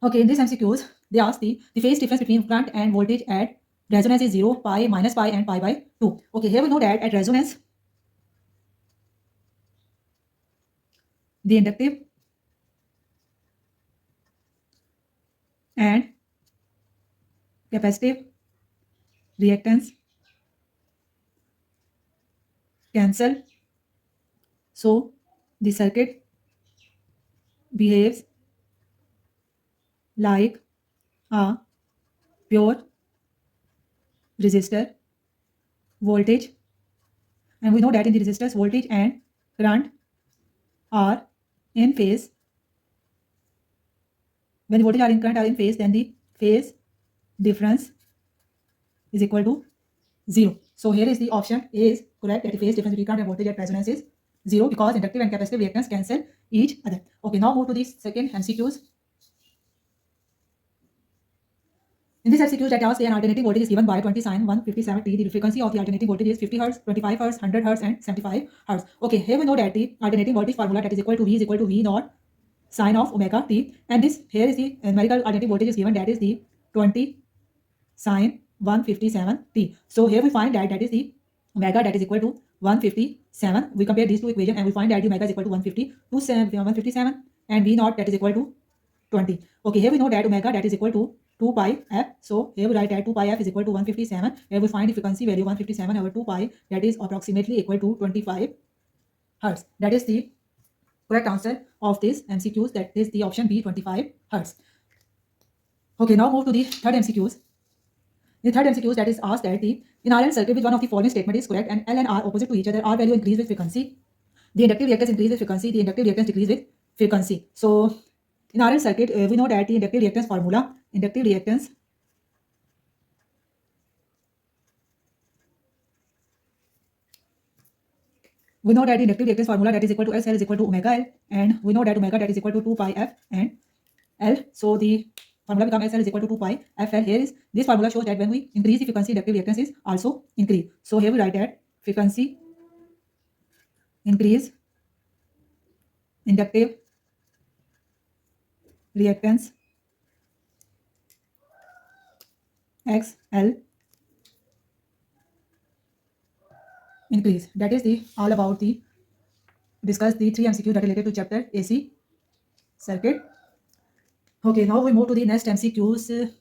Okay, in this MCQs, they ask the phase difference between current and voltage at resonance is 0, pi, minus pi, and pi by 2. Okay, here we know that at resonance, the inductive and capacitive reactance cancel. So the circuit behaves like a pure resistor voltage, and we know that in the resistors voltage and current are in phase. When the voltage are in current are in phase, then the phase difference is equal to 0. So here is the option A is correct, that the phase difference between current and voltage at resonance is 0 because inductive and capacitive reactance cancel each other. Okay, now move to the second MCQs. In this MCQs that asks an alternating voltage is given by 20 sin 157t. The frequency of the alternating voltage is 50 Hz, 25 Hz, 100 Hz, and 75 Hz. Okay, here we know that the alternating voltage formula that is equal to V is equal to V naught sine of omega t. And this here is the numerical alternating voltage is given, that is the 20 sine 157t. So here we find that is the omega that is equal to 157. We compare these two equations and we find that the omega is equal to 157 and V naught that is equal to 20. Okay, here we know that omega that is equal to 2 pi f. So here we write that 2 pi f is equal to 157. Here we find the frequency value 157 over 2 pi, that is approximately equal to 25 Hz. That is the correct answer of this MCQs, that is the option B, 25 Hz. Okay, now move to the third MCQs. The third MCQs that is asked that in RL circuit which one of the following statement is correct, and L and R opposite to each other, R value increase with frequency, the inductive reactance increase with frequency, the inductive reactance decrease with frequency. So in RL circuit, we know that the inductive reactance formula, inductive reactance we know that the inductive reactance formula that is equal to SL is equal to omega L, and we know that omega that is equal to 2 pi f and L. So the formula becomes SL is equal to 2 pi FL. Here is this formula shows that when we increase the frequency, inductive reactance is also increase. So here we write that frequency increase, inductive reactance XL increase. That is the all about the discuss the 3 MCQ that related to chapter AC circuit. Okay, now we move to the next MCQs.